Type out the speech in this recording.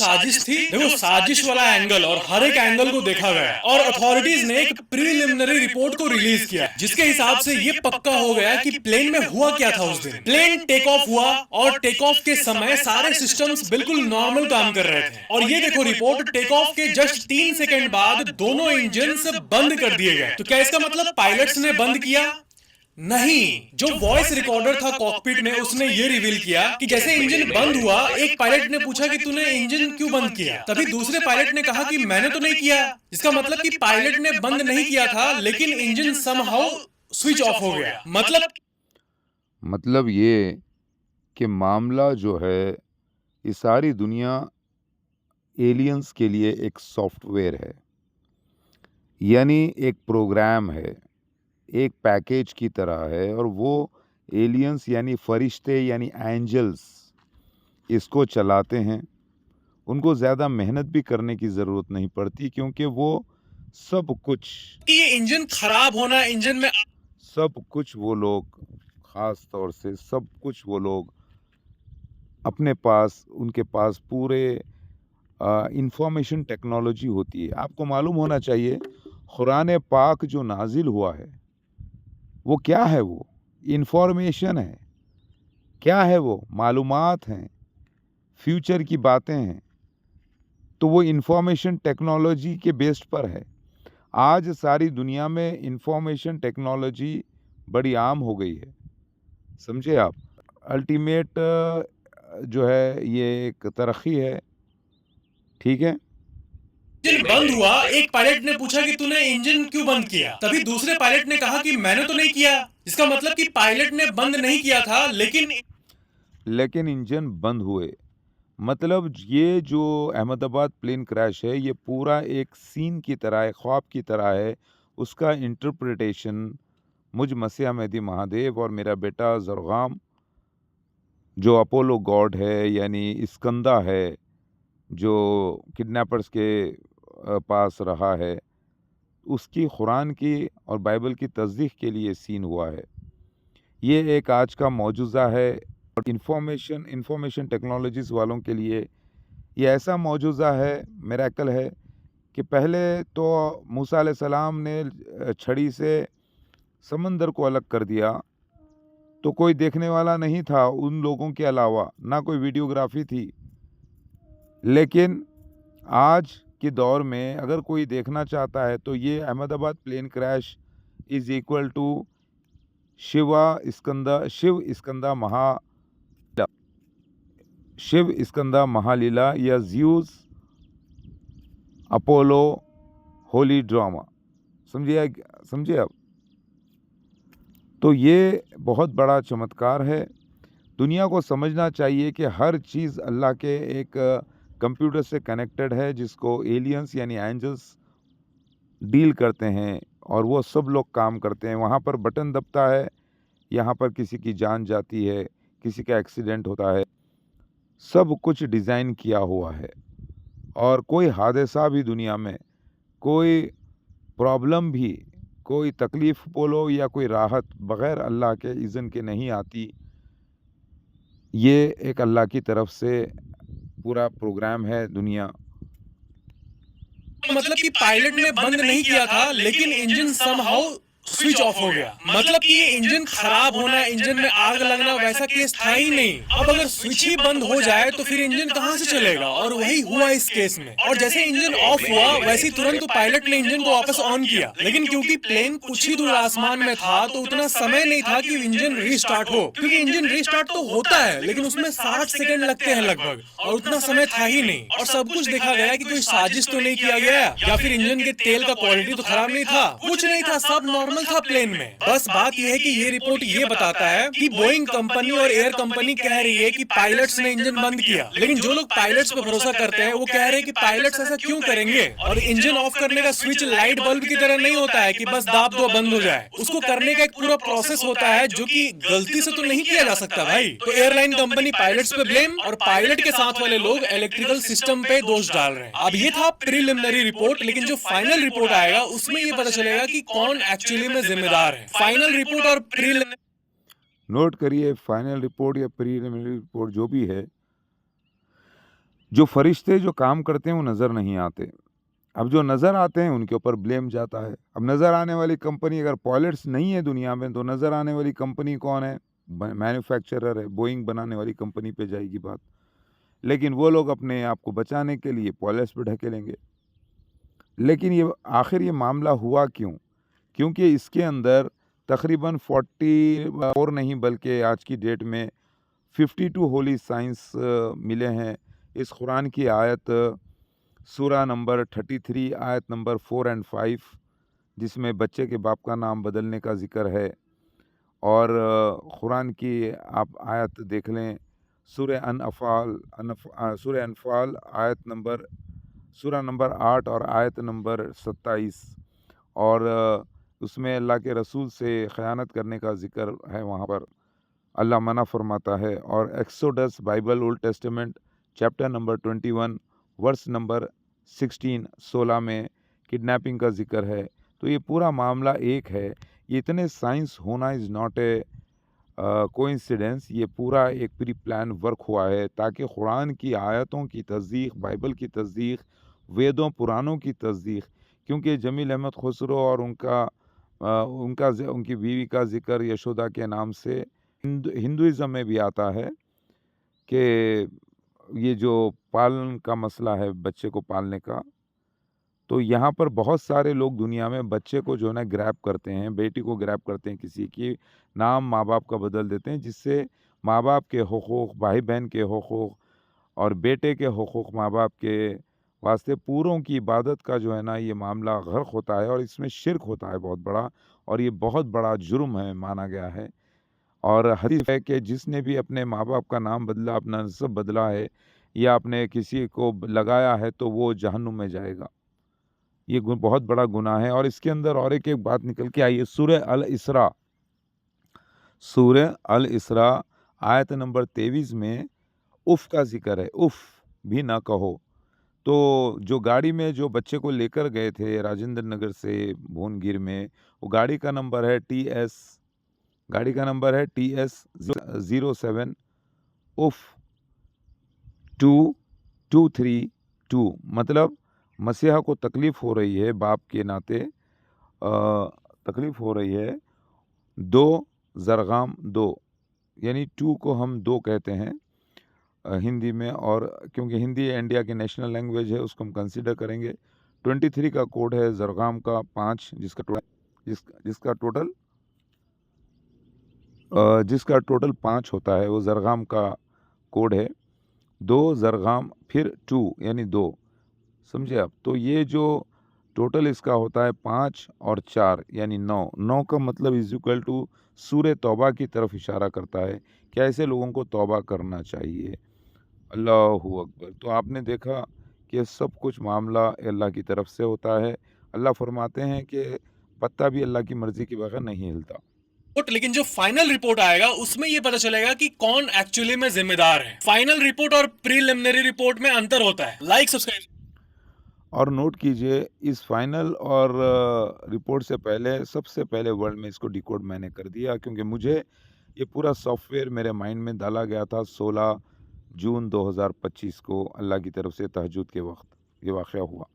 साजिश थी। देखो साजिश वाला एंगल और हर एक एंगल को देखा गया और अथॉरिटीज ने एक प्रीलिमिनरी रिपोर्ट को रिलीज किया जिसके हिसाब से ये पक्का हो गया कि प्लेन में हुआ क्या था उस दिन। प्लेन टेक ऑफ हुआ और टेक ऑफ के समय सारे सिस्टम्स बिल्कुल नॉर्मल काम कर रहे थे और ये देखो रिपोर्ट, टेक ऑफ के जस्ट 3 सेकंड बाद दोनों इंजन बंद कर दिए गए। तो क्या इसका मतलब पायलट्स ने बंद किया? नहीं, जो वॉइस रिकॉर्डर था कॉकपिट में उसने ये रिवील किया कि जैसे इंजन बंद हुआ, एक पायलट ने पूछा कि तूने इंजन क्यों बंद किया। तभी दूसरे पायलट ने कहा कि मैंने तो नहीं किया। इसका मतलब कि पायलट ने बंद नहीं किया था लेकिन इंजन समहाउ स्विच ऑफ हो गया। मतलब ये कि मामला जो है, ये सारी दुनिया एलियंस के लिए एक सॉफ्टवेयर है, यानी एक प्रोग्राम है, एक पैकेज की तरह है। और वो एलियंस यानी फरिश्ते यानी एंजल्स इसको चलाते हैं। उनको ज़्यादा मेहनत भी करने की ज़रूरत नहीं पड़ती क्योंकि वो सब कुछ कि ये इंजन खराब होना, इंजन में सब कुछ वो लोग, ख़ास तौर से सब कुछ वो लोग अपने पास, उनके पास पूरे इंफॉर्मेशन टेक्नोलॉजी होती है। आपको मालूम होना चाहिए कुरान पाक जो नाजिल हुआ है वो क्या है? वो इंफॉर्मेशन है। क्या है वो? मालूमात हैं, फ्यूचर की बातें हैं। तो वो इंफॉर्मेशन टेक्नोलॉजी के बेस्ड पर है। आज सारी दुनिया में इंफॉर्मेशन टेक्नोलॉजी बड़ी आम हो गई है, समझे आप। अल्टीमेट जो है ये एक तरक्की है, ठीक है। इंजन बंद हुआ, एक पायलट ने पूछा कि तूने इंजन क्यों बंद किया। तभी दूसरे पायलट ने कहा कि मैंने तो नहीं किया। इसका मतलब कि पायलट ने बंद नहीं किया था लेकिन इंजन बंद हुए। मतलब ये जो अहमदाबाद प्लेन क्रैश है, ये पूरा एक सीन की तरह है, ख्वाब की तरह है। उसका इंटरप्रिटेशन मुझ मसीह मेहदी महादेव और मेरा बेटा ज़रगाम जो अपोलो गॉड है यानी इस्कंदा है, जो किडनैपर्स के पास रहा है, उसकी कुरान की और बाइबल की तस्दीक के लिए सीन हुआ है। ये एक आज का मौजूज़ा है और इंफॉर्मेशन टेक्नोलॉजीज़ वालों के लिए ये ऐसा मौजूज़ा है, मिरेकल है कि पहले तो मूसा अलैहिस्सलाम ने छड़ी से समंदर को अलग कर दिया, तो कोई देखने वाला नहीं था उन लोगों के अलावा, ना कोई वीडियोग्राफी थी। लेकिन आज के दौर में अगर कोई देखना चाहता है तो ये Ahmedabad plane crash is equal to Shiv Skanda Mahaleela या ज़्यूस अपोलो होली ड्रामा। समझिए आप। तो ये बहुत बड़ा चमत्कार है। दुनिया को समझना चाहिए कि हर चीज़ अल्लाह के एक कंप्यूटर से कनेक्टेड है जिसको एलियंस यानी एंजल्स डील करते हैं और वो सब लोग काम करते हैं। वहाँ पर बटन दबता है, यहाँ पर किसी की जान जाती है, किसी का एक्सीडेंट होता है। सब कुछ डिज़ाइन किया हुआ है और कोई हादसा भी दुनिया में, कोई प्रॉब्लम भी, कोई तकलीफ़ बोलो या कोई राहत बग़ैर अल्लाह के इज़्न के नहीं आती। ये एक अल्लाह की तरफ से पूरा प्रोग्राम है दुनिया। मतलब कि पायलट ने बंद नहीं किया था लेकिन इंजन समहाउ स्विच ऑफ हो गया। मतलब कि ये इंजन खराब होना, इंजन में आग लगना वैसा केस था ही नहीं। अब अगर स्विच ही बंद हो जाए तो फिर इंजन कहां से चलेगा, और वही हुआ इस केस में। और जैसे इंजन ऑफ हुआ वैसे तुरंत तो पायलट ने इंजन को वापस ऑन किया, लेकिन क्योंकि प्लेन कुछ ही दूर आसमान में था तो उतना समय नहीं था कि इंजन रीस्टार्ट हो। क्योंकि इंजन रीस्टार्ट तो होता है लेकिन उसमें 60 सेकंड लगते हैं लगभग, और उतना समय था ही नहीं। और सब कुछ देखा गया कि कोई साजिश तो नहीं किया गया, या फिर इंजन के तेल का क्वालिटी तो खराब नहीं था, कुछ नहीं था, सब नॉर्मल था प्लेन में। बस बात यह है कि ये रिपोर्ट ये बताता है कि बोइंग कंपनी और एयर कंपनी कह रही है कि पायलट्स ने इंजन बंद किया, लेकिन जो लोग पायलट्स पे भरोसा करते हैं वो कह रहे हैं कि पायलट्स ऐसा क्यों करेंगे। और इंजन ऑफ करने का स्विच लाइट बल्ब की तरह नहीं होता है कि बस दाब दो बंद हो जाए। उसको करने का एक पूरा प्रोसेस होता है जो कि गलती से तो नहीं किया जा सकता भाई। तो एयरलाइन कंपनी पायलट्स पे ब्लेम और पायलट के साथ वाले लोग इलेक्ट्रिकल सिस्टम पे दोष डाल रहे हैं। अब ये था प्रीलिमिनरी रिपोर्ट, लेकिन जो फाइनल रिपोर्ट आएगा उसमें ये पता चलेगा कि कौन एक्चुअली में जिम्मेदार है। फाइनल रिपोर्ट और प्रीलिमिनरी, नोट करिए, फाइनल रिपोर्ट या प्रीलिमिनरी रिपोर्ट जो भी है, जो फरिश्ते जो काम करते हैं वो नज़र नहीं आते। अब जो नज़र आते हैं उनके ऊपर ब्लेम जाता है। अब नज़र आने वाली कंपनी अगर पायलट्स नहीं है दुनिया में तो नज़र आने वाली कंपनी कौन है? मैन्युफैक्चरर है, बोइंग बनाने वाली कंपनी पे जाएगी बात। लेकिन वो लोग अपने आप को बचाने के लिए पायलट्स पे ढकेलेंगे। लेकिन ये आखिर ये मामला हुआ क्यों? क्योंकि इसके अंदर तकरीबन 40 और नहीं बल्कि आज की डेट में 52 होली साइंस मिले हैं। इस कुरान की आयत सूरा नंबर 33 आयत नंबर 4 एंड 5 जिसमें बच्चे के बाप का नाम बदलने का ज़िक्र है। और कुरान की आप आयत देख लें सूरह सूरह अनफ़ाल सूरा नंबर 8 और आयत नंबर 27 और उसमें अल्लाह के रसूल से ख़यानत करने का ज़िक्र है। वहाँ पर अल्लाह मना फरमाता है। और Exodus Bible Old Testament chapter number 21 verse number 16 में किडनैपिंग का ज़िक्र है। तो ये पूरा मामला एक है। ये इतने साइंस होना इज़ नॉट ए कोइंसिडेंस। ये पूरा एक प्री प्लान वर्क हुआ है ताकि कुरान की आयतों की तस्दीक, बाइबल की तस्दीक, वेदों पुराणों की तस्दीक, क्योंकि जमील अहमद खुसरो और उनकी बीवी का ज़िक्र यशोदा के नाम से हिंदुइज़्म में भी आता है कि ये जो पालन का मसला है बच्चे को पालने का, तो यहाँ पर बहुत सारे लोग दुनिया में बच्चे को जो है ना ग्रैब करते हैं, बेटी को ग्रैब करते हैं, किसी की नाम माँ बाप का बदल देते हैं, जिससे माँ बाप के हुकूक, भाई बहन के हुकूक और बेटे के हुकूक माँ बाप के वास्ते पूरों की इबादत का जो है ना ये मामला गर्क होता है और इसमें शिर्क होता है बहुत बड़ा। और ये बहुत बड़ा जुर्म है माना गया है। और हदीस है कि जिसने भी अपने माँ बाप का नाम बदला, अपना नस्ब बदला है या अपने किसी को लगाया है तो वो जहन्नुम में जाएगा। ये बहुत बड़ा गुनाह है। और इसके अंदर और एक एक बात निकल के आई है। सूरह अल इसरा आयत नंबर 23 में उफ़ का ज़िक्र है। उफ़ भी ना कहो। तो जो गाड़ी में जो बच्चे को लेकर गए थे राजेंद्र नगर से भुवनगिर में, वो गाड़ी का नंबर है TS 07 उफ़ 2232। मतलब मसीहा को तकलीफ़ हो रही है, बाप के नाते तकलीफ़ हो रही है। 2 ज़रगाम 2 यानी 2 को हम 2 कहते हैं हिंदी में। और क्योंकि हिंदी इंडिया की नेशनल लैंग्वेज है उसको हम कंसीडर करेंगे। 23 का कोड है ज़रगाम का 5 जिसका टोटल 5 होता है, वो ज़रगाम का कोड है। 2 ज़रगाम फिर 2 यानी 2, समझे आप? तो ये जो टोटल इसका होता है 5 और 4 यानी 9। 9 का मतलब इज़ इक्वल टू सूरह तौबा की तरफ इशारा करता है कि ऐसे लोगों को तौबा करना चाहिए। अल्लाहू अकबर। तो आपने देखा कि सब कुछ मामला अल्लाह की तरफ से होता है। अल्लाह फरमाते हैं कि पत्ता भी अल्लाह की मर्ज़ी के बगैर नहीं हिलता। लेकिन जो फाइनल रिपोर्ट आएगा उसमें ये पता चलेगा कि कौन एक्चुअली में जिम्मेदार है। फाइनल रिपोर्ट और प्रीलिमिनरी रिपोर्ट में अंतर होता है। लाइक सब्सक्राइब और नोट कीजिए, इस फाइनल और रिपोर्ट से पहले सबसे पहले वर्ल्ड में इसको डिकोड मैंने कर दिया, क्योंकि मुझे ये पूरा सॉफ्टवेयर मेरे माइंड में डाला गया था 16 जून 2025 को अल्लाह की तरफ से तहज्जुद के वक्त ये वाक़या हुआ।